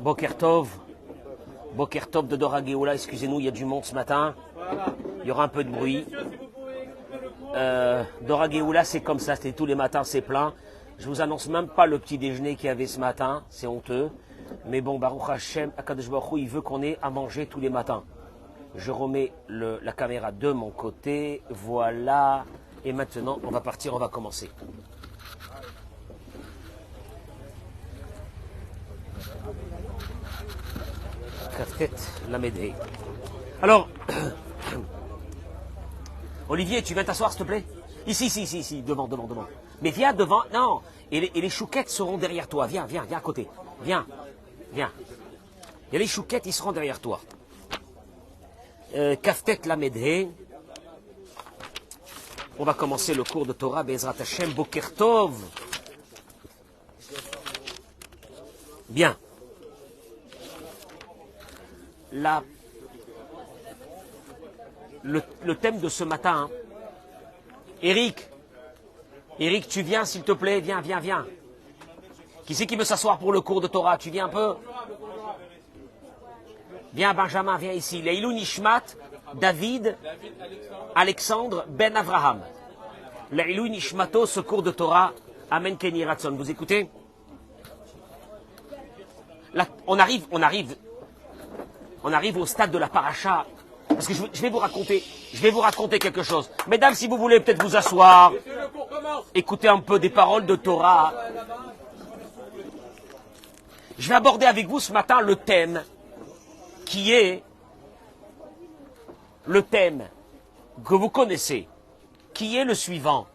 Boker Tov. Boker Tov de Dora Geoula, excusez-nous, il y a du monde ce matin. Il y aura un peu de bruit. Dora Geoula, c'est comme ça, c'est tous les matins, c'est plein. Je vous annonce même pas le petit déjeuner qu'il y avait ce matin, c'est honteux. Mais bon, Baruch Hashem, Akadosh Baruch Hu, il veut qu'on ait à manger tous les matins. Je remets la caméra de mon côté, voilà. Et maintenant, on va partir, on va commencer. La Médée. Alors, Olivier, tu viens t'asseoir, s'il te plaît? Ici, devant. Mais viens devant, non. Et les chouquettes seront derrière toi. Viens à côté. Viens. Et les chouquettes, ils seront derrière toi. Kaftet la Médée. On va commencer le cours de Torah, Bezrat Hashem, Boker Tov. Bien. Le thème de ce matin, hein. Eric, tu viens s'il te plaît, viens. Qui c'est qui veut s'asseoir pour le cours de Torah? Tu viens un peu? Viens Benjamin, viens ici. Leilou Nishmat, David, Alexandre, Ben Avraham. Leilou Nishmato, ce cours de Torah, Amen Kenny Ratson. Vous écoutez? Là, on arrive au stade de la paracha, parce que je vais vous raconter quelque chose. Mesdames, si vous voulez peut-être vous asseoir, écoutez un peu des paroles de Torah. Je vais aborder avec vous ce matin le thème qui est le thème que vous connaissez, qui est le suivant.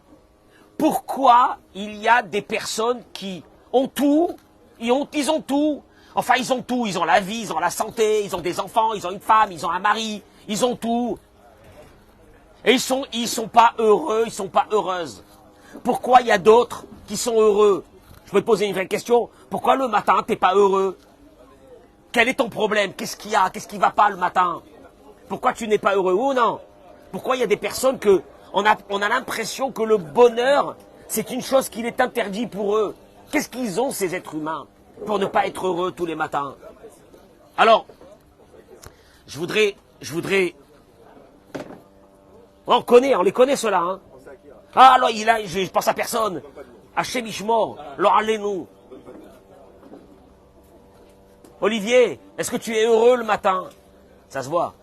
Pourquoi il y a des personnes qui ont tout, ils ont tout. Enfin, ils ont tout, ils ont la vie, ils ont la santé, ils ont des enfants, ils ont une femme, ils ont un mari, ils ont tout. Et ils sont pas heureux, ils sont pas heureuses. Pourquoi il y a d'autres qui sont heureux? Je peux te poser une vraie question. Pourquoi le matin, t'es pas heureux? Quel est ton problème? Qu'est-ce qu'il y a? Qu'est-ce qui va pas le matin? Pourquoi tu n'es pas heureux ou non? Pourquoi il y a des personnes que on a l'impression que le bonheur, c'est une chose qu'il est interdit pour eux? Qu'est-ce qu'ils ont, ces êtres humains, pour ne pas être heureux tous les matins? Alors, je voudrais... On les connaît ceux-là, hein. Ah, alors, je pense à personne. Hachem Ishmor, nous. Olivier, est-ce que tu es heureux le matin? Ça se voit.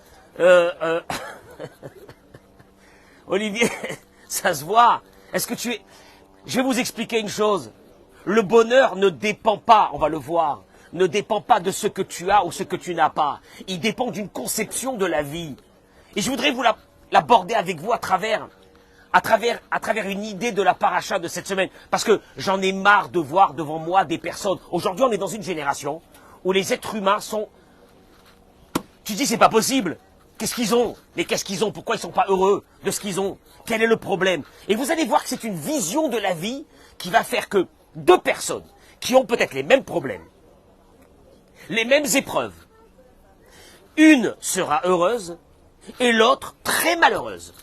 Olivier, ça se voit. Est-ce que tu es... Je vais vous expliquer une chose. Le bonheur ne dépend pas, on va le voir, ne dépend pas de ce que tu as ou ce que tu n'as pas. Il dépend d'une conception de la vie. Et je voudrais vous l'aborder avec vous à travers une idée de la paracha de cette semaine. Parce que j'en ai marre de voir devant moi des personnes. Aujourd'hui, on est dans une génération où les êtres humains sont... Tu dis, c'est pas possible. Qu'est-ce qu'ils ont? Mais qu'est-ce qu'ils ont? Pourquoi ils sont pas heureux de ce qu'ils ont? Quel est le problème? Et vous allez voir que c'est une vision de la vie qui va faire que deux personnes qui ont peut-être les mêmes problèmes, les mêmes épreuves, une sera heureuse et l'autre très malheureuse.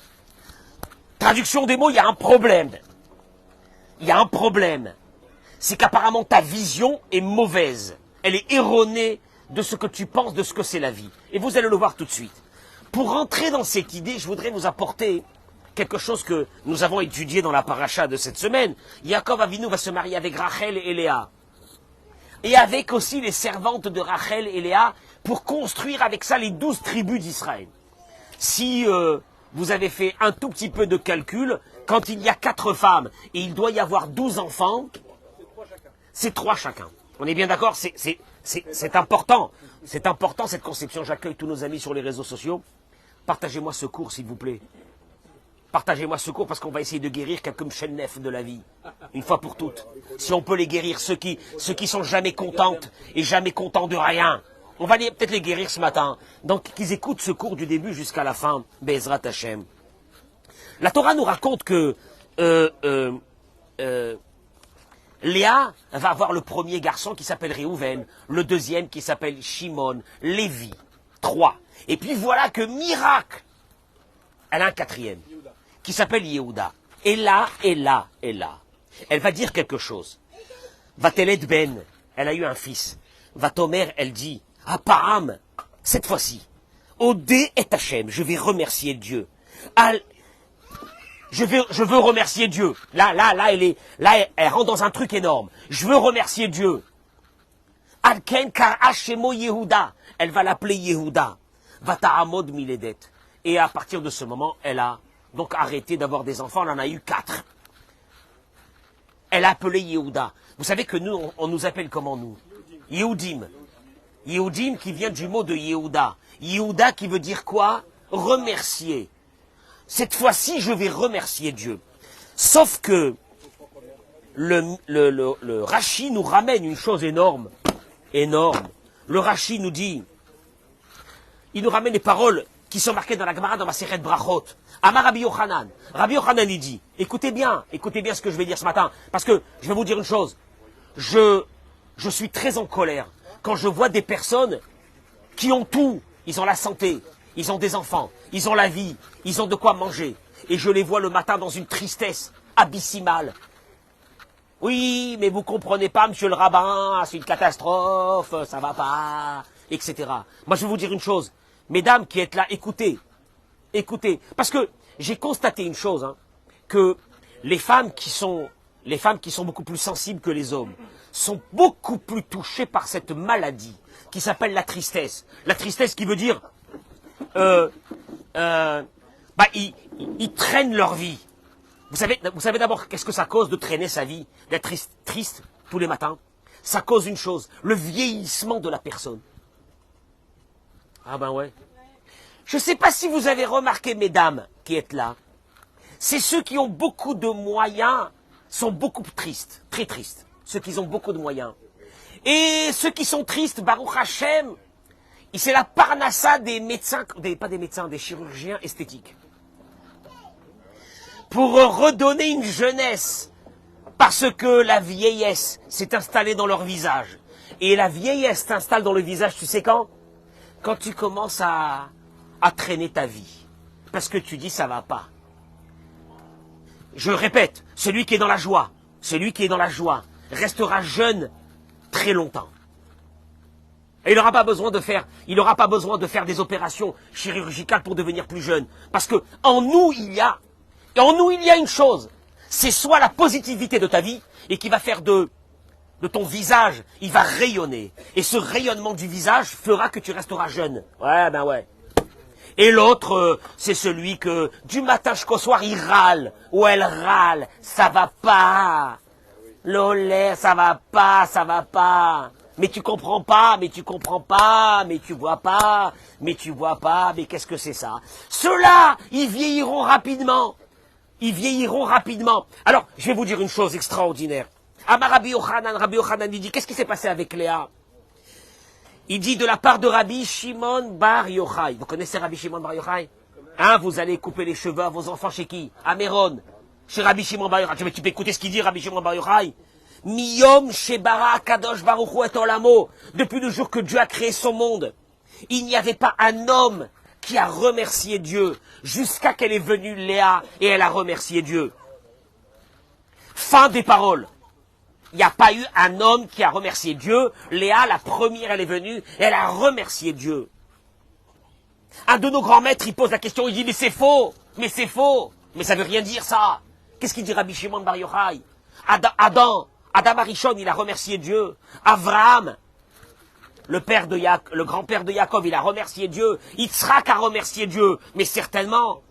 Traduction des mots, il y a un problème. Il y a un problème. C'est qu'apparemment ta vision est mauvaise. Elle est erronée de ce que tu penses de ce que c'est la vie. Et vous allez le voir tout de suite. Pour rentrer dans cette idée, je voudrais vous apporter quelque chose que nous avons étudié dans la paracha de cette semaine. Yaakov Avinu va se marier avec Rachel et Léa. Et avec aussi les servantes de Rachel et Léa pour construire avec ça les 12 tribus d'Israël. Si vous avez fait un tout petit peu de calcul, quand il y a 4 femmes et il doit y avoir 12 enfants, c'est 3 chacun. On est bien d'accord? C'est important. C'est important cette conception. J'accueille tous nos amis sur les réseaux sociaux. Partagez-moi ce cours, s'il vous plaît. Partagez-moi ce cours parce qu'on va essayer de guérir quelques mchenef de la vie. Une fois pour toutes. Si on peut les guérir, ceux qui sont jamais contentes et jamais contents de rien. On va peut-être les guérir ce matin. Donc qu'ils écoutent ce cours du début jusqu'à la fin. Be'ezrat Hashem. La Torah nous raconte que Léa va avoir le premier garçon qui s'appelle Réhouven, le deuxième qui s'appelle Shimon, Lévi, 3. Et puis voilà que miracle, elle a un quatrième qui s'appelle Yehuda. Et là, elle va dire quelque chose. Vatelet Ben, elle a eu un fils. Vatomer, elle dit, Apparam, cette fois-ci, Odé et Hachem, je vais remercier Dieu. Je veux remercier Dieu. Là, elle rentre dans un truc énorme. Je veux remercier Dieu. Alken kar Hashemo Yehuda. Elle va l'appeler Yehuda. Vata'amod miledet. Et à partir de ce moment, elle a donc arrêté d'avoir des enfants. Elle en a eu 4. Elle a appelé Yehuda. Vous savez que nous, on nous appelle comment nous? Yehudim. Yehudim qui vient du mot de Yehuda. Yehuda qui veut dire quoi? Remercier. Cette fois-ci, je vais remercier Dieu. Sauf que le Rashi nous ramène une chose énorme. Énorme. Le Rashi nous dit, il nous ramène des paroles qui sont marquées dans la Gemara, dans ma Masechet Brachot. Amar Rabbi Yochanan. Rabbi Yochanan, il dit, écoutez bien ce que je vais dire ce matin, parce que je vais vous dire une chose. Je suis très en colère quand je vois des personnes qui ont tout. Ils ont la santé, ils ont des enfants, ils ont la vie, ils ont de quoi manger. Et je les vois le matin dans une tristesse abyssimale. Oui, mais vous comprenez pas, monsieur le rabbin, c'est une catastrophe, ça va pas, etc. Moi, je vais vous dire une chose. Mesdames qui êtes là, écoutez. Parce que j'ai constaté une chose, hein, que les femmes qui sont beaucoup plus sensibles que les hommes sont beaucoup plus touchées par cette maladie qui s'appelle la tristesse. La tristesse qui veut dire, ils traînent leur vie. Vous savez d'abord qu'est-ce que ça cause de traîner sa vie, d'être triste tous les matins? Ça cause une chose, le vieillissement de la personne. Ah ben ouais. Je ne sais pas si vous avez remarqué, mesdames qui êtes là, c'est ceux qui ont beaucoup de moyens sont beaucoup tristes, très tristes. Ceux qui ont beaucoup de moyens. Et ceux qui sont tristes, Baruch Hashem, c'est la parnassa des médecins, des chirurgiens esthétiques. Pour redonner une jeunesse, parce que la vieillesse s'est installée dans leur visage. Et la vieillesse s'installe dans le visage, tu sais quand? Quand tu commences à traîner ta vie. Parce que tu dis ça va pas. Je répète, celui qui est dans la joie restera jeune très longtemps. Et il n'aura pas besoin de faire des opérations chirurgicales pour devenir plus jeune. Parce que en nous, il y a une chose. C'est soit la positivité de ta vie et qui va faire de ton visage, il va rayonner. Et ce rayonnement du visage fera que tu resteras jeune. Ouais, ben ouais. Et l'autre, c'est celui que du matin jusqu'au soir, il râle. Ou elle râle. Ça va pas. L'olé, ça va pas. Mais tu comprends pas, mais tu vois pas, mais qu'est-ce que c'est ça? Ceux-là, ils vieilliront rapidement. Alors, je vais vous dire une chose extraordinaire. Amar Rabbi Yochanan, il dit, qu'est-ce qui s'est passé avec Léa? Il dit de la part de Rabbi Shimon Bar Yochai. Vous connaissez Rabbi Shimon Bar Yochai? Hein, vous allez couper les cheveux à vos enfants chez qui? À Méron. Chez Rabbi Shimon Bar Yochai. Tu peux écouter ce qu'il dit, Rabbi Shimon Bar Yochai. Miyom Shebara Kadosh Baruch Hu et Olamo. Depuis le jour que Dieu a créé son monde, il n'y avait pas un homme qui a remercié Dieu jusqu'à qu'elle est venue Léa et elle a remercié Dieu. Fin des paroles. Il n'y a pas eu un homme qui a remercié Dieu. Léa, la première, elle est venue et elle a remercié Dieu. Un de nos grands maîtres, il pose la question, il dit, mais c'est faux. Mais ça veut rien dire, ça. Qu'est-ce qu'il dit Rabbi Shimon Bar Yochai? Adam Arishon, il a remercié Dieu. Avraham, le grand-père de Yaakov, il a remercié Dieu. Yitzhak a remercié Dieu. Mais certainement,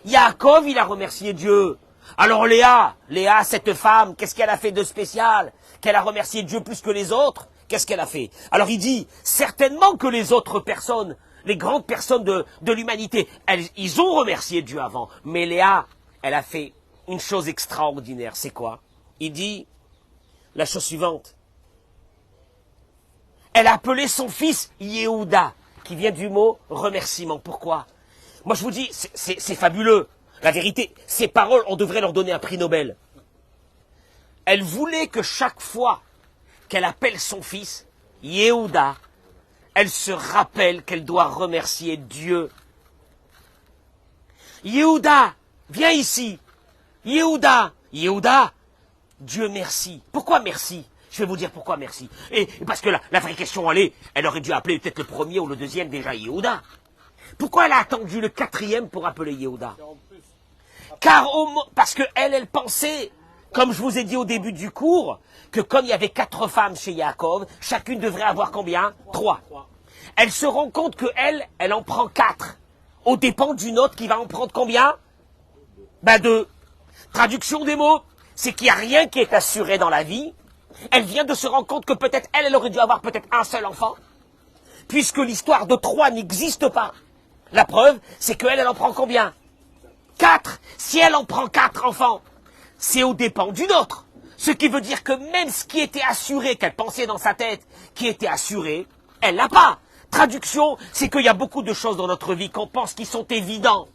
Yaakov, il a remercié Dieu. Alors Léa, cette femme, qu'est-ce qu'elle a fait de spécial? Qu'elle a remercié Dieu plus que les autres? Qu'est-ce qu'elle a fait? Alors il dit, certainement que les autres personnes, les grandes personnes de l'humanité, ils ont remercié Dieu avant. Mais Léa, elle a fait une chose extraordinaire. C'est quoi? Il dit la chose suivante. Elle a appelé son fils Yehuda, qui vient du mot remerciement. Pourquoi? Moi je vous dis, c'est fabuleux. La vérité, ces paroles, on devrait leur donner un prix Nobel. Elle voulait que chaque fois qu'elle appelle son fils Yehuda, elle se rappelle qu'elle doit remercier Dieu. Yehuda, viens ici. Yehuda, Dieu merci. Pourquoi merci? Je vais vous dire pourquoi merci. Et parce que la vraie question, elle aurait dû appeler peut-être le premier ou le deuxième déjà Yehuda. Pourquoi elle a attendu le quatrième pour appeler Yehuda? Car parce que elle pensait, comme je vous ai dit au début du cours, que comme il y avait 4 femmes chez Yaakov, chacune devrait avoir combien? 3. Elle se rend compte que elle en prend 4, aux dépens d'une autre qui va en prendre combien? 2. Traduction des mots, c'est qu'il n'y a rien qui est assuré dans la vie. Elle vient de se rendre compte que peut-être elle aurait dû avoir peut-être un seul enfant, puisque l'histoire de 3 n'existe pas. La preuve, c'est qu'elle, elle en prend combien? 4. Si elle en prend 4 enfants, c'est aux dépens d'une autre. Ce qui veut dire que même ce qui était assuré, qu'elle pensait dans sa tête, qui était assuré, elle l'a pas. Traduction, c'est qu'il y a beaucoup de choses dans notre vie qu'on pense qui sont évidents.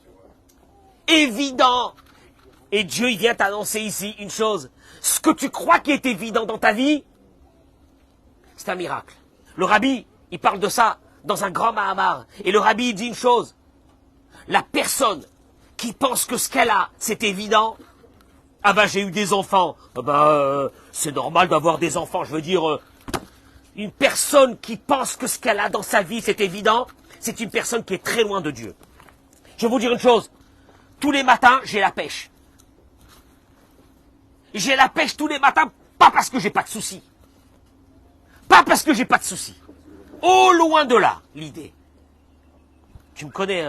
Évidents. Et Dieu, il vient t'annoncer ici une chose. Ce que tu crois qui est évident dans ta vie, c'est un miracle. Le rabbi, il parle de ça dans un grand Mahamar. Et le rabbi, il dit une chose. La personne qui pense que ce qu'elle a, c'est évident. Ah ben, j'ai eu des enfants. Ah ben, c'est normal d'avoir des enfants. Je veux dire, une personne qui pense que ce qu'elle a dans sa vie, c'est évident, c'est une personne qui est très loin de Dieu. Je vais vous dire une chose. Tous les matins, j'ai la pêche. J'ai la pêche tous les matins, pas parce que j'ai pas de soucis. Pas parce que j'ai pas de soucis. Au loin de là, l'idée. Tu me connais,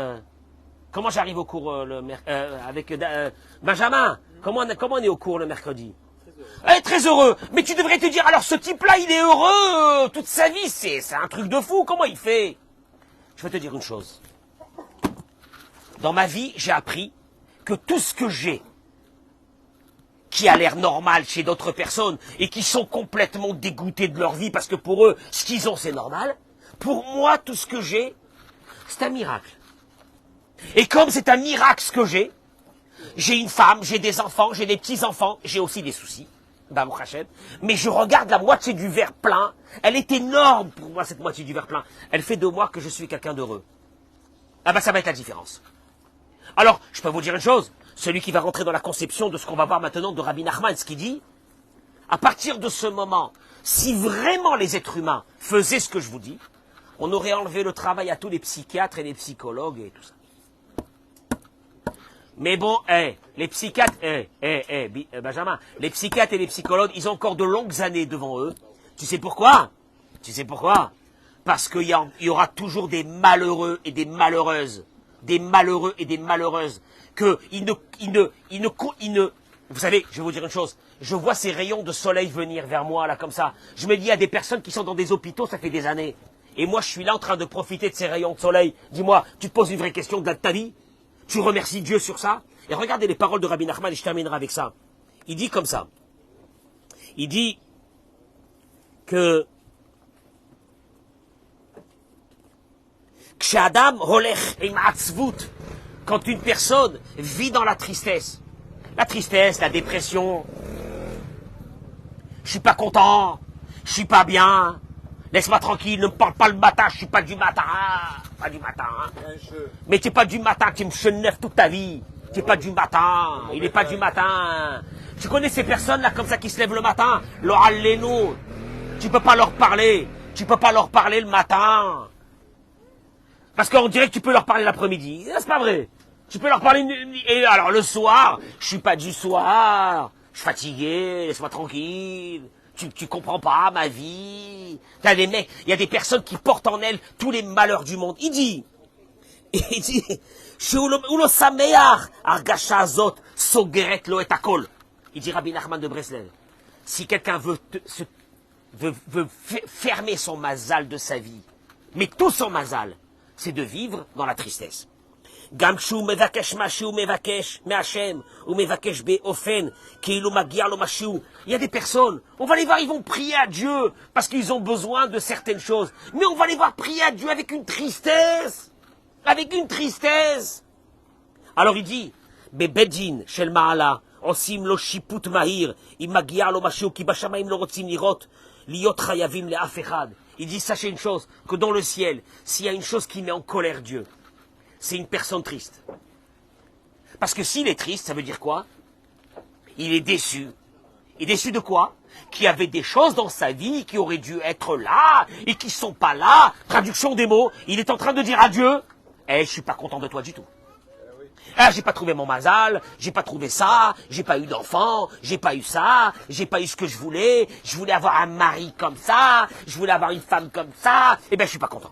comment j'arrive au cours avec Benjamin? Comment on est au cours le mercredi? Très heureux. Mais tu devrais te dire, alors ce type-là, il est heureux toute sa vie. C'est un truc de fou. Comment il fait? Je vais te dire une chose. Dans ma vie, j'ai appris que tout ce que j'ai, qui a l'air normal chez d'autres personnes et qui sont complètement dégoûtés de leur vie parce que pour eux, ce qu'ils ont, c'est normal. Pour moi, tout ce que j'ai, c'est un miracle. Et comme c'est un miracle ce que j'ai une femme, j'ai des enfants, j'ai des petits-enfants, j'ai aussi des soucis, Baruch Hashem, mais je regarde la moitié du verre plein, elle est énorme pour moi, cette moitié du verre plein. Elle fait de moi que je suis quelqu'un d'heureux. Ah ben ça va être la différence. Alors, je peux vous dire une chose, celui qui va rentrer dans la conception de ce qu'on va voir maintenant de Rabbi Nachman, ce qu'il dit, à partir de ce moment, si vraiment les êtres humains faisaient ce que je vous dis, on aurait enlevé le travail à tous les psychiatres et les psychologues et tout ça. Mais bon, les psychiatres, Benjamin, les psychiatres et les psychologues, ils ont encore de longues années devant eux. Tu sais pourquoi? Tu sais pourquoi? Parce qu'il y aura toujours des malheureux et des malheureuses. Des malheureux et des malheureuses. Vous savez, je vais vous dire une chose. Je vois ces rayons de soleil venir vers moi, là, comme ça. Je me dis, il y a des personnes qui sont dans des hôpitaux, ça fait des années. Et moi, je suis là en train de profiter de ces rayons de soleil. Dis-moi, tu te poses une vraie question de ta vie? Tu remercies Dieu sur ça? Et regardez les paroles de Rabbi Nachman, et je terminerai avec ça. Il dit comme ça. Il dit que quand une personne vit dans la tristesse, la dépression, je suis pas content, je suis pas bien, laisse-moi tranquille, ne me parle pas le matin, je suis pas du matin, pas du matin. Mais tu n'es pas du matin, tu me chenèves toute ta vie. Tu n'es pas du matin, il n'est pas du matin. Tu connais ces personnes-là comme ça qui se lèvent le matin, l'orallénou, tu peux pas leur parler, tu peux pas leur parler le matin. Parce qu'on dirait que tu peux leur parler l'après-midi. C'est pas vrai. Tu peux leur parler... Et alors le soir, je suis pas du soir. Je suis fatigué, laisse-moi tranquille. Tu comprends pas ma vie. T'as des mecs, il y a des personnes qui portent en elles tous les malheurs du monde. Il dit, il dit Rabbi Nachman de Breslev, si quelqu'un veut fermer son mazal de sa vie, mais tout son mazal, c'est de vivre dans la tristesse. Il y a des personnes, on va les voir, ils vont prier à Dieu parce qu'ils ont besoin de certaines choses. Mais on va les voir prier à Dieu avec une tristesse. Avec une tristesse. Alors il dit, Bedin, Shel Ma'ala, Osim lo shiput mahir, im magia lo mashiu ki bashamaim lo rotzim lirot, liot chayavim le afechad. Il dit, sachez une chose, que dans le ciel, s'il y a une chose qui met en colère Dieu, c'est une personne triste. Parce que s'il est triste, ça veut dire quoi? Il est déçu. Il est déçu de quoi? Qu'il y avait des choses dans sa vie qui auraient dû être là et qui sont pas là. Traduction des mots, il est en train de dire à Dieu, je suis pas content de toi du tout. Ah, j'ai pas trouvé mon mazal, j'ai pas trouvé ça, j'ai pas eu d'enfant, j'ai pas eu ça, j'ai pas eu ce que je voulais avoir un mari comme ça, je voulais avoir une femme comme ça, je suis pas content.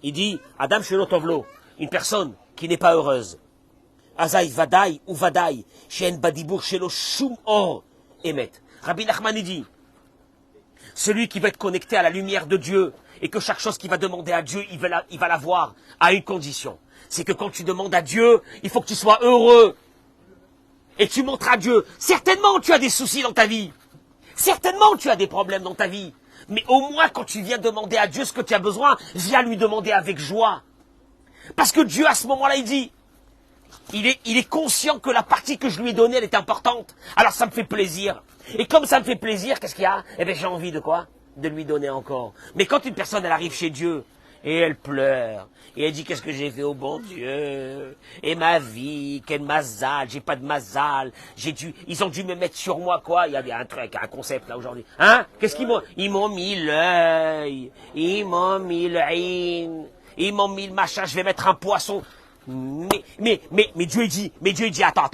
Il dit, Adam Shelotovlo, une personne qui n'est pas heureuse. Azaï Vadaï ou Vadaï, Shen Badibour Shelo Shum Or Emet. Rabbi Nachman dit, celui qui va être connecté à la lumière de Dieu et que chaque chose qu'il va demander à Dieu, il va l'avoir à une condition. C'est que quand tu demandes à Dieu, il faut que tu sois heureux. Et tu montres à Dieu, certainement tu as des soucis dans ta vie. Certainement tu as des problèmes dans ta vie. Mais au moins quand tu viens demander à Dieu ce que tu as besoin, viens lui demander avec joie. Parce que Dieu à ce moment-là, il dit, il est conscient que la partie que je lui ai donnée, elle est importante. Alors ça me fait plaisir. Et comme ça me fait plaisir, qu'est-ce qu'il y a? J'ai envie de quoi? De lui donner encore. Mais quand une personne, elle arrive chez Dieu, et elle pleure, et elle dit qu'est-ce que j'ai fait au bon Dieu, et ma vie, quel mazal, j'ai pas de mazal, ils ont dû me mettre sur moi quoi, il y a un truc, un concept là aujourd'hui, hein? Qu'est-ce qu'ils m'ont? Ils m'ont mis l'œil, ils m'ont mis l'œil, ils m'ont mis le machin, je vais mettre un poisson. Mais Dieu dit, attends,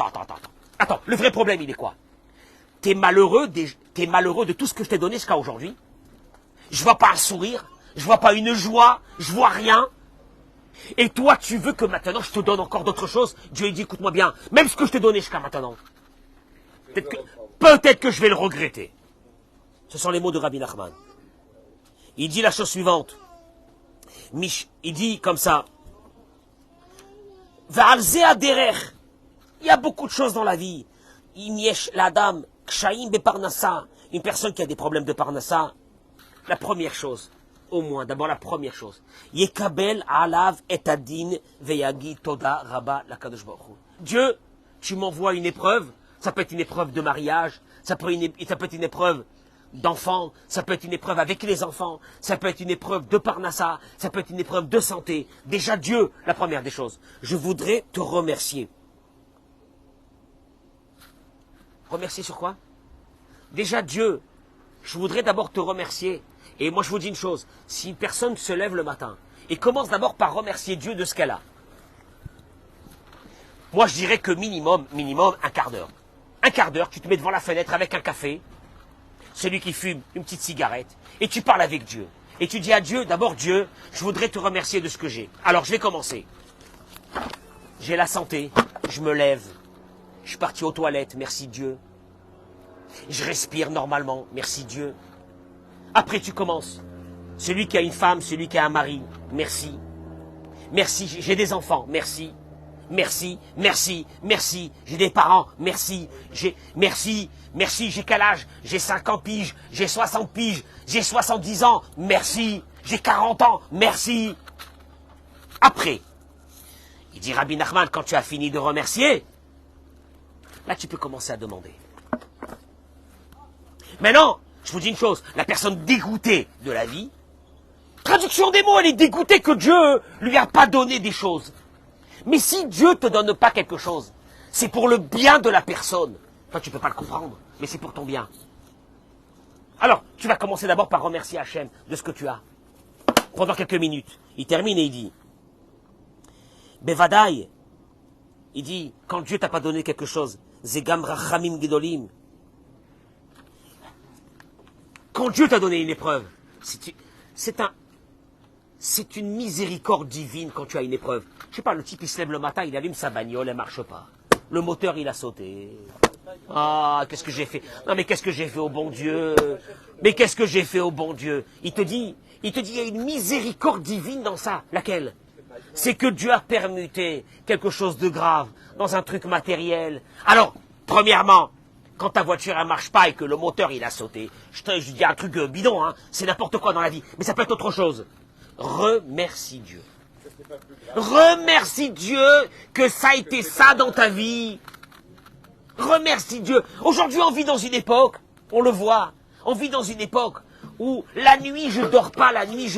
le vrai problème il est quoi? T'es malheureux de tout ce que je t'ai donné jusqu'à aujourd'hui. Je vois pas un sourire, je vois pas une joie, je vois rien. Et toi, tu veux que maintenant je te donne encore d'autres choses? Dieu dit, écoute-moi bien, même ce que je t'ai donné jusqu'à maintenant, peut-être que je vais le regretter. Ce sont les mots de Rabbi Nachman. Il dit la chose suivante. Il dit comme ça. Va'alze aderech. Il y a beaucoup de choses dans la vie. Imyesh l'adam kshaim beparnassa. Une personne qui a des problèmes de parnassa. La première chose, au moins, d'abord la première chose. Yekabel alav et adin veyagi toda rabba lakadosh baruch hu. Dieu, tu m'envoies une épreuve. Ça peut être une épreuve de mariage. Ça peut être une épreuve d'enfants, ça peut être une épreuve avec les enfants, ça peut être une épreuve de parnassa, ça peut être une épreuve de santé. Déjà Dieu, la première des choses. Je voudrais te remercier. Remercier sur quoi? Déjà Dieu, je voudrais d'abord te remercier. Et moi je vous dis une chose, si une personne se lève le matin et commence d'abord par remercier Dieu de ce qu'elle a, moi je dirais que minimum, un quart d'heure. Un quart d'heure, tu te mets devant la fenêtre avec un café, celui qui fume une petite cigarette, et tu parles avec Dieu. Et tu dis à Dieu, d'abord Dieu, je voudrais te remercier de ce que j'ai. Alors je vais commencer. J'ai la santé, je me lève, je suis parti aux toilettes, merci Dieu. Je respire normalement, merci Dieu. Après tu commences. Celui qui a une femme, celui qui a un mari, merci. Merci, j'ai des enfants, merci. Merci, j'ai des parents, merci, j'ai quel âge? J'ai 50 piges, j'ai 60 piges, j'ai 70 ans, merci, j'ai 40 ans, merci. Après, il dit Rabbi Nachman, quand tu as fini de remercier, là tu peux commencer à demander. Maintenant, je vous dis une chose, la personne dégoûtée de la vie, traduction des mots, elle est dégoûtée que Dieu lui a pas donné des choses. Mais si Dieu ne te donne pas quelque chose, c'est pour le bien de la personne. Toi, tu ne peux pas le comprendre, mais c'est pour ton bien. Alors, tu vas commencer d'abord par remercier Hachem de ce que tu as. Pendant quelques minutes. Il termine et il dit, Bevadaï, il dit, quand Dieu t'a pas donné quelque chose, Zegam Rachamim Gedolim, quand Dieu t'a donné une épreuve, c'est une miséricorde divine quand tu as une épreuve. Je sais pas, le type il se lève le matin, il allume sa bagnole, elle marche pas. Le moteur il a sauté. Ah, qu'est-ce que j'ai fait? Non mais qu'est-ce que j'ai fait au bon Dieu? Mais qu'est-ce que j'ai fait au bon Dieu? Il te dit, il y a une miséricorde divine dans ça. Laquelle? C'est que Dieu a permuté quelque chose de grave dans un truc matériel. Alors, premièrement, quand ta voiture elle marche pas et que le moteur il a sauté, je dis un truc bidon, hein, c'est n'importe quoi dans la vie, mais ça peut être autre chose. Remercie Dieu. Remercie Dieu que ça a été ça dans ta vie. Remercie Dieu. Aujourd'hui, on vit dans une époque, on le voit, on vit dans une époque où la nuit, je dors pas la nuit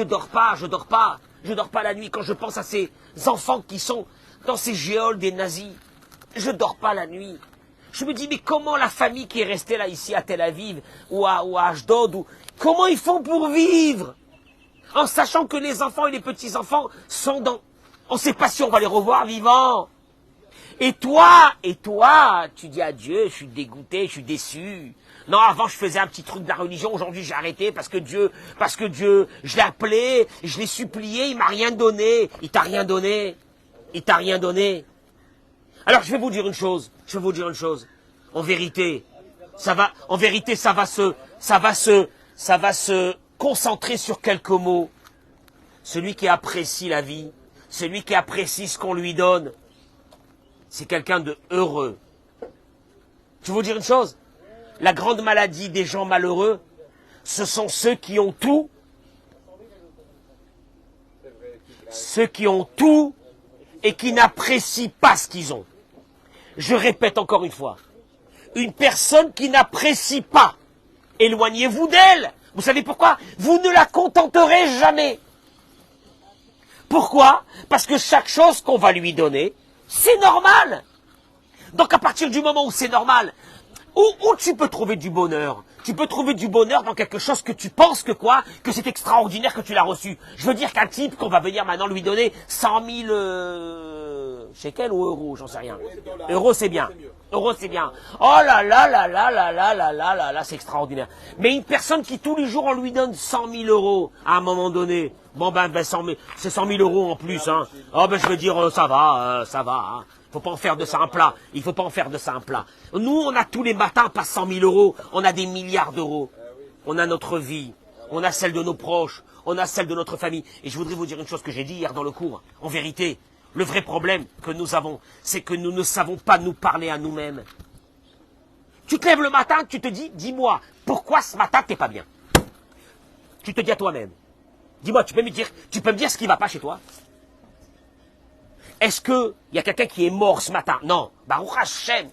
quand je pense à ces enfants qui sont dans ces géoles des nazis. Je dors pas la nuit. Je me dis, mais comment la famille qui est restée là, ici, à Tel Aviv, ou à Ashdod, comment ils font pour vivre? En sachant que les enfants et les petits-enfants sont dans... On ne sait pas si on va les revoir vivants. Et toi, tu dis à Dieu, je suis dégoûté, je suis déçu. Non, avant je faisais un petit truc de la religion, aujourd'hui j'ai arrêté parce que Dieu, je l'ai appelé, je l'ai supplié, il m'a rien donné. Il t'a rien donné. Il t'a rien donné. Alors je vais vous dire une chose, En vérité, ça va se concentrer sur quelques mots. Celui qui apprécie la vie, celui qui apprécie ce qu'on lui donne, c'est quelqu'un de heureux. Je vais vous dire une chose. La grande maladie des gens malheureux, ce sont ceux qui ont tout. Ceux qui ont tout et qui n'apprécient pas ce qu'ils ont. Je répète encore une fois. Une personne qui n'apprécie pas, éloignez-vous d'elle. Vous savez pourquoi? Vous ne la contenterez jamais. Pourquoi? Parce que chaque chose qu'on va lui donner, c'est normal. Donc à partir du moment où c'est normal, où tu peux trouver du bonheur? Tu peux trouver du bonheur dans quelque chose que tu penses que quoi? Que c'est extraordinaire que tu l'as reçu. Je veux dire qu'un type qu'on va venir maintenant lui donner 100 000 shekels ou euros, j'en sais rien. Euros c'est bien. Euros c'est bien. Oh là là là là là là là là là là, c'est extraordinaire. Mais une personne qui tous les jours on lui donne 100 000 euros à un moment donné, bon ben c'est 100 000 euros en plus. Hein. Oh ben je veux dire ça va. Hein. Il faut pas en faire de ça un plat. Il faut pas en faire de ça un plat. Nous, on a tous les matins pas 100 000 euros. On a des milliards d'euros. On a notre vie. On a celle de nos proches. On a celle de notre famille. Et je voudrais vous dire une chose que j'ai dit hier dans le cours. En vérité, le vrai problème que nous avons, c'est que nous ne savons pas nous parler à nous-mêmes. Tu te lèves le matin, tu te dis, dis-moi, pourquoi ce matin t'es pas bien? Tu te dis à toi-même. Dis-moi, tu peux me dire ce qui va pas chez toi? Est-ce qu'il y a quelqu'un qui est mort ce matin? Non. Baruch Hashem.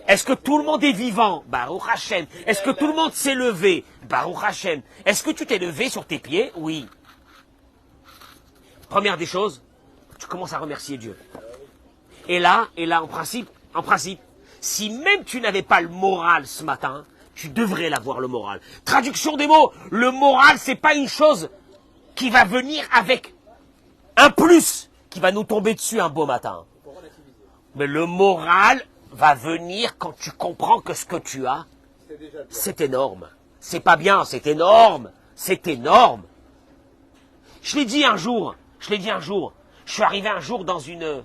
Est-ce que tout le monde est vivant? Baruch Hashem. Est-ce que tout le monde s'est levé? Baruch Hashem. Est-ce que tu t'es levé sur tes pieds? Oui. Première des choses, tu commences à remercier Dieu. Et là, en principe, si même tu n'avais pas le moral ce matin, tu devrais l'avoir le moral. Traduction des mots, le moral, c'est pas une chose qui va venir avec un plus qui va nous tomber dessus un beau matin. Mais le moral va venir quand tu comprends que ce que tu as, c'est énorme. C'est pas bien, c'est énorme. C'est énorme. Je l'ai dit un jour. Je suis arrivé un jour dans une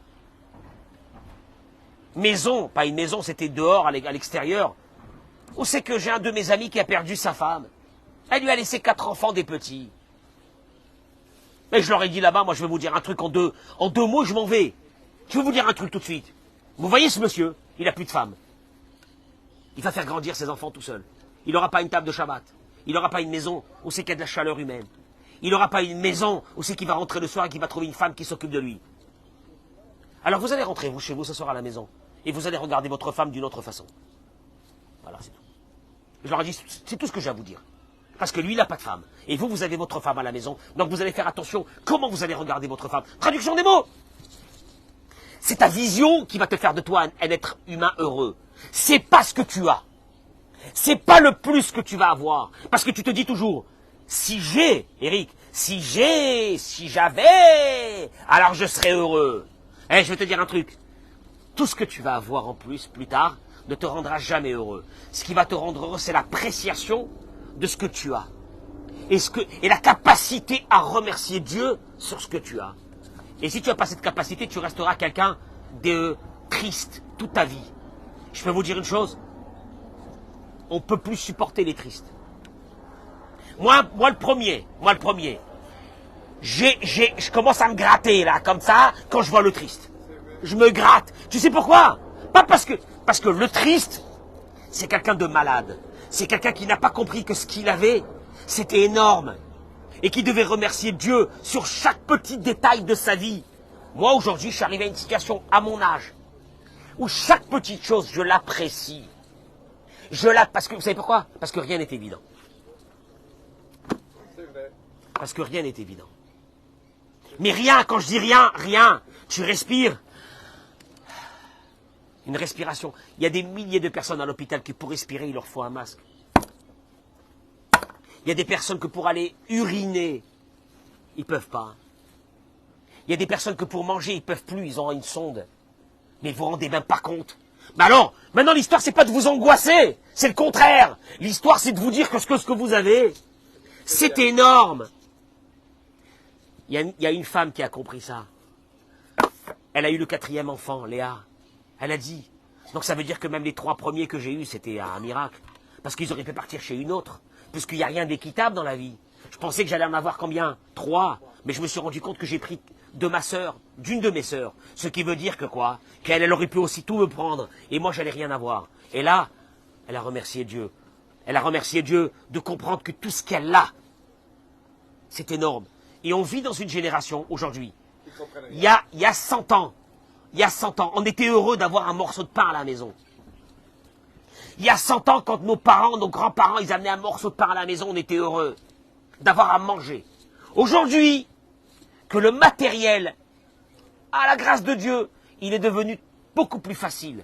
maison, pas une maison, c'était dehors, à l'extérieur, où c'est que j'ai un de mes amis qui a perdu sa femme. Elle lui a laissé 4 enfants, des petits. Mais je leur ai dit là-bas, moi je vais vous dire un truc en deux mots, je m'en vais. Je vais vous dire un truc tout de suite. Vous voyez ce monsieur, il n'a plus de femme. Il va faire grandir ses enfants tout seul. Il n'aura pas une table de Shabbat. Il n'aura pas une maison où c'est qu'il y a de la chaleur humaine. Il n'aura pas une maison où c'est qu'il va rentrer le soir et qu'il va trouver une femme qui s'occupe de lui. Alors vous allez rentrer, vous, chez vous, ce soir à la maison. Et vous allez regarder votre femme d'une autre façon. Voilà, c'est tout. Je leur ai dit, c'est tout ce que j'ai à vous dire. Parce que lui, il n'a pas de femme. Et vous, vous avez votre femme à la maison. Donc vous allez faire attention comment vous allez regarder votre femme. Traduction des mots. C'est ta vision qui va te faire de toi un être humain heureux. C'est pas ce que tu as. C'est pas le plus que tu vas avoir. Parce que tu te dis toujours, si j'ai, Eric, si j'avais, alors je serais heureux. Eh, je vais te dire un truc. Tout ce que tu vas avoir en plus, plus tard, ne te rendra jamais heureux. Ce qui va te rendre heureux, c'est l'appréciation de ce que tu as. Et la capacité à remercier Dieu sur ce que tu as. Et si tu n'as pas cette capacité, tu resteras quelqu'un de triste toute ta vie. Je peux vous dire une chose, on ne peut plus supporter les tristes. Moi le premier. Je commence à me gratter là, comme ça, quand je vois le triste. Je me gratte. Tu sais pourquoi? Pas parce que le triste, c'est quelqu'un de malade. C'est quelqu'un qui n'a pas compris que ce qu'il avait, c'était énorme. Et qui devait remercier Dieu sur chaque petit détail de sa vie. Moi, aujourd'hui, je suis arrivé à une situation, à mon âge, où chaque petite chose, je l'apprécie. Parce que, vous savez pourquoi? Parce que rien n'est évident. Parce que rien n'est évident. Mais rien, quand je dis rien, tu respires. Une respiration. Il y a des milliers de personnes à l'hôpital qui pour respirer, il leur faut un masque. Il y a des personnes que pour aller uriner, ils ne peuvent pas. Il y a des personnes que pour manger, ils ne peuvent plus, ils ont une sonde. Mais vous vous rendez même pas compte. Mais alors, maintenant l'histoire, c'est pas de vous angoisser, c'est le contraire. L'histoire, c'est de vous dire que ce que vous avez, c'est énorme. Il y a une femme qui a compris ça. Elle a eu le 4e enfant, Léa. Elle a dit. Donc ça veut dire que même les 3 premiers que j'ai eus, c'était un miracle. Parce qu'ils auraient pu partir chez une autre. Puisqu'il n'y a rien d'équitable dans la vie. Je pensais que j'allais en avoir combien? 3. Mais je me suis rendu compte que j'ai pris de ma sœur, d'une de mes sœurs. Ce qui veut dire que quoi? Qu'elle aurait pu aussi tout me prendre. Et moi, j'allais rien avoir. Et là, elle a remercié Dieu. Elle a remercié Dieu de comprendre que tout ce qu'elle a, c'est énorme. Et on vit dans une génération, aujourd'hui. Il y a 100 ans. Il y a 100 ans. On était heureux d'avoir un morceau de pain à la maison. Il y a 100 ans, quand nos parents, nos grands-parents, ils amenaient un morceau de pain à la maison, on était heureux d'avoir à manger. Aujourd'hui, que le matériel, à la grâce de Dieu, il est devenu beaucoup plus facile.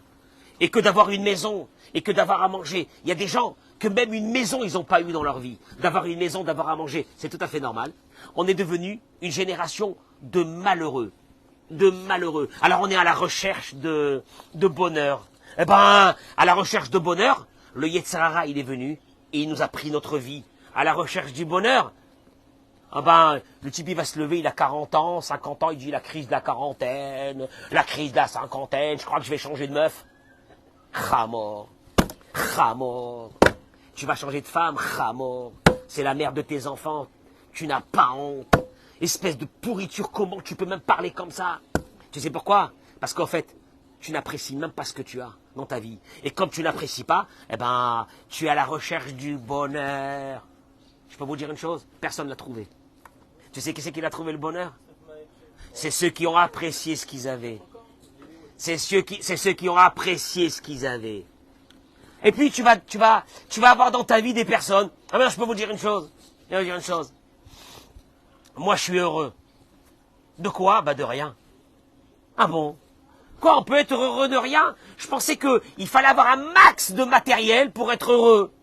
Et que d'avoir une maison, et que d'avoir à manger. Il y a des gens que même une maison, ils n'ont pas eu dans leur vie. D'avoir une maison, d'avoir à manger, c'est tout à fait normal. On est devenu une génération de malheureux. De malheureux. Alors on est à la recherche de bonheur. Eh ben, à la recherche de bonheur, le Yetzer Hara, il est venu et il nous a pris notre vie. À la recherche du bonheur, ah ben, le type, il va se lever, il a 40 ans, 50 ans, il dit la crise de la quarantaine, la crise de la cinquantaine, je crois que je vais changer de meuf. Chamor, chamor. Tu vas changer de femme, chamor. C'est la mère de tes enfants, tu n'as pas honte. Espèce de pourriture, comment tu peux même parler comme ça? Tu sais pourquoi? Parce qu'en fait, tu n'apprécies même pas ce que tu as dans ta vie. Et comme tu n'apprécies pas, eh ben, tu es à la recherche du bonheur. Je peux vous dire une chose, personne ne l'a trouvé. Tu sais qui c'est qui a trouvé le bonheur? C'est ceux qui ont apprécié ce qu'ils avaient. C'est ceux qui ont apprécié ce qu'ils avaient. Et puis tu vas avoir dans ta vie des personnes. Ah ben, je peux vous dire une chose. Je peux vous dire une chose. Moi, je suis heureux. De quoi? Bah, de rien. Ah bon? Quoi, on peut être heureux de rien? Je pensais qu'il fallait avoir un max de matériel pour être heureux.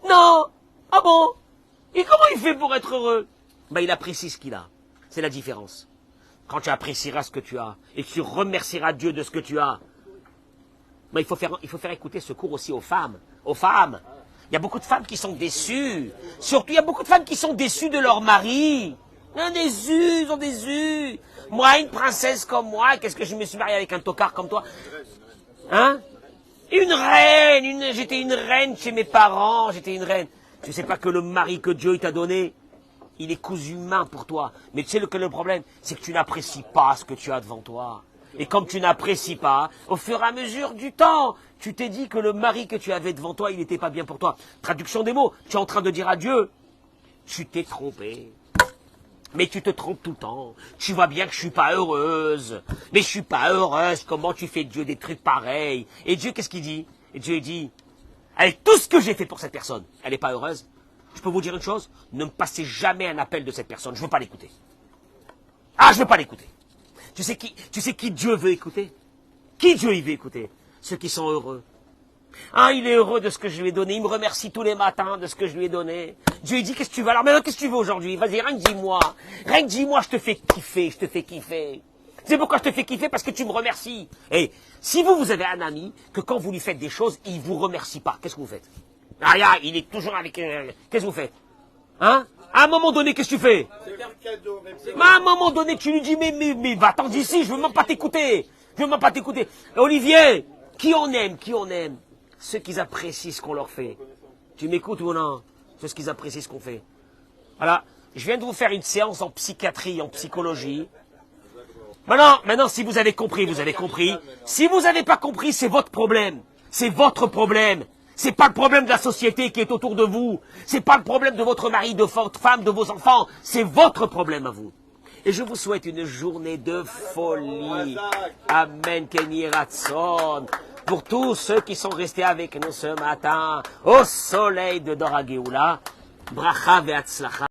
Non! Ah bon? Et comment il fait pour être heureux? Ben, il apprécie ce qu'il a. C'est la différence. Quand tu apprécieras ce que tu as, et que tu remercieras Dieu de ce que tu as, ben, il faut faire écouter ce cours aussi aux femmes. Aux femmes. Il y a beaucoup de femmes qui sont déçues. Surtout, il y a beaucoup de femmes qui sont déçues de leur mari. Ils ont déçus. Moi, une princesse comme moi, qu'est-ce que je me suis marié avec un tocard comme toi? Hein? Une reine, j'étais une reine chez mes parents, j'étais une reine. Tu sais pas que le mari que Dieu t'a donné, il est cousu main pour toi. Mais tu sais le problème, c'est que tu n'apprécies pas ce que tu as devant toi. Et comme tu n'apprécies pas, au fur et à mesure du temps, tu t'es dit que le mari que tu avais devant toi, il n'était pas bien pour toi. Traduction des mots, tu es en train de dire à Dieu, tu t'es trompé. Mais tu te trompes tout le temps. Tu vois bien que je suis pas heureuse. Mais je suis pas heureuse. Comment tu fais Dieu des trucs pareils? Et Dieu, qu'est-ce qu'il dit? Et Dieu dit, avec tout ce que j'ai fait pour cette personne, elle n'est pas heureuse. Je peux vous dire une chose? Ne me passez jamais un appel de cette personne. Je veux pas l'écouter. Ah, je veux pas l'écouter. Tu sais qui Dieu veut écouter? Qui Dieu il veut écouter? Ceux qui sont heureux. Ah, il est heureux de ce que je lui ai donné. Il me remercie tous les matins de ce que je lui ai donné. Dieu il dit, qu'est-ce que tu veux? Alors maintenant, qu'est-ce que tu veux aujourd'hui? Vas-y, rien que dis-moi. Rien que dis-moi, je te fais kiffer, je te fais kiffer. Tu sais pourquoi je te fais kiffer? Parce que tu me remercies. Et si vous avez un ami, que quand vous lui faites des choses, il vous remercie pas, qu'est-ce que vous faites? Ah, il est toujours avec... Qu'est-ce que vous faites? Hein? À un moment donné, qu'est-ce que tu fais? Mais à un moment donné, tu lui dis, mais va-t'en d'ici, je veux même pas t'écouter. Je veux même pas t'écouter. Olivier, qui on aime? Ceux qui apprécient ce qu'on leur fait. Tu m'écoutes ou non? Ceux qui apprécient ce qu'on fait. Voilà. Je viens de vous faire une séance en psychiatrie, en psychologie. Maintenant, si vous avez compris, vous avez compris. Si vous n'avez pas compris, c'est votre problème. C'est votre problème. C'est pas le problème de la société qui est autour de vous. C'est pas le problème de votre mari, de votre femme, de vos enfants. C'est votre problème à vous. Et je vous souhaite une journée de folie. Amen, Kenny Ratson. Pour tous ceux qui sont restés avec nous ce matin, au soleil de Dora Geoula, bracha ve'atzlacha.